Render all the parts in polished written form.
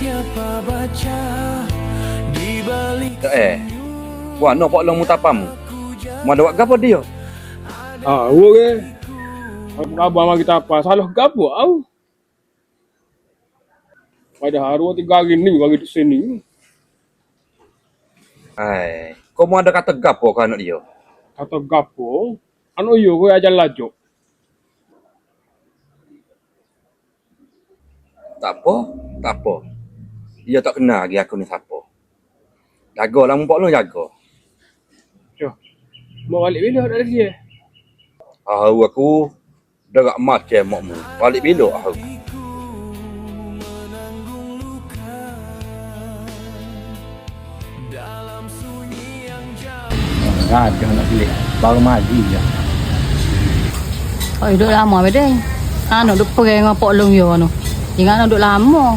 siapa baca di balik Wah, no pok long mutapam. Mau ada gapo dia? Ke. Apa khabar mah kita apa? Salah gapo au. Pada haru 3 hari ni bagi di sini. Kau mau ada kata gapo kan anak dia? Kata gapo? Anu yo kowe aja lajo. Tak apa. Dia tak kenal lagi aku ni siapa. Jagalah mpok long jaga. Cuk. Mau balik bila dari dia? Aku dah macam makmu. Balik bila aku? Ada nak beli. Baru maju je. Oh, duduk lama bedeng. Duduk pergi dengan Pok Long yo anu. Jangan duduk lama.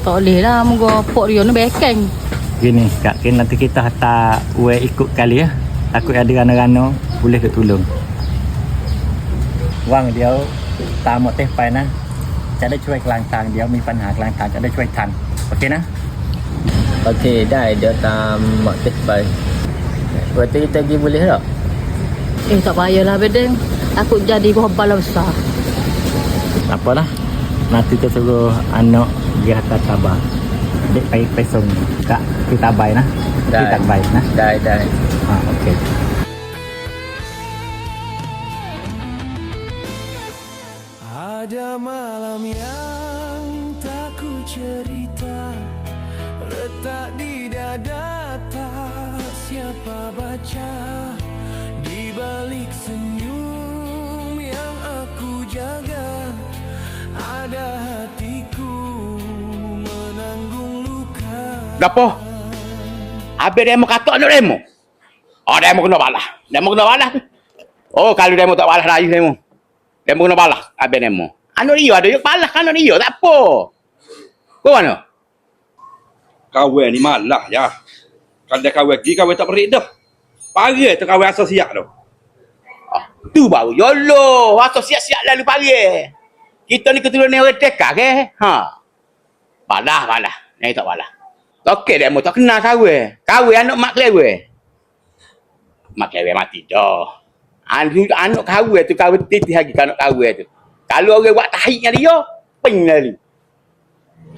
Tak boleh lah moga Pok dia nu bekeng. Gini, Kak, nanti kita hantar ikut kali ya. Takut ada rana-rana boleh ke tolong. Wang dia tamu teh paiนะ จะได้ช่วยกลางทางเดี๋ยวมีปัญหากลางทางจะได้ช่วยทันโอเคนะ Okey, dah dia tam mak tek bai. Berarti kita pergi boleh tak? Tak payahlah bedeng. Takut jadi bala besar. Tak apalah. Nanti kita suruh anak dia hantar tabah. Dekไปส่งกะที่ตาใบนะที่ตักใบนะ ได้ โอเค Ada malam yang tak ku cerita, letak di dada tak siapa baca, di balik senyum yang aku jaga, ada hatiku menanggung luka. Gapo? Habis demo katok anak demo. Oh, demo kena balas. Demo kena balas. Oh, kalau demo tak balas rayu demo. Demo kena balas. Habis demo. Anak dia ada yang balas kan anak dia. Tak apa. Kau mana? Kawan ni malah ya. Kalau dia kawan pergi, kawan tak berik dah. Pagi tu kawan asal siap tu. Tu baru yolo. Waktu siap-siap lalu pagi. Kita ni keturunan orang teka ke? Balas. Ni tak balas. Okey demo tak kenal kawan. Kawan anak mak klewe. Mak klewe mati dah. Anak kawan tu kawan titih lagi anak kawan tu. Kalau orang buat tahiknya dia, ping lalu.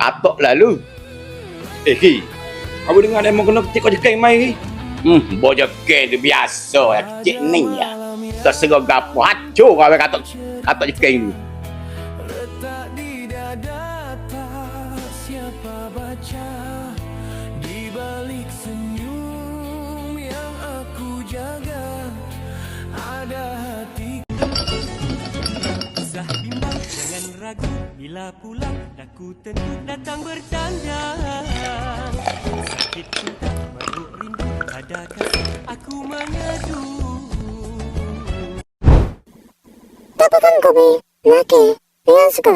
Atok lalu. Ki. Kau dengar demo kena kecik kau jekai mai. Bojek tu biasa ya kecik ni ya. Terserah gapo hancur kau katok jekai ni. Letak di dada tak siapa baca, di balik senyum yang aku jaga, ada hati. Kisah bimbang jangan ragu, bila pulang daku tentu datang bertanda. Sakit cinta meruk rindu, ada kasih aku mengadu. Dapatkan kopi laki yang suka.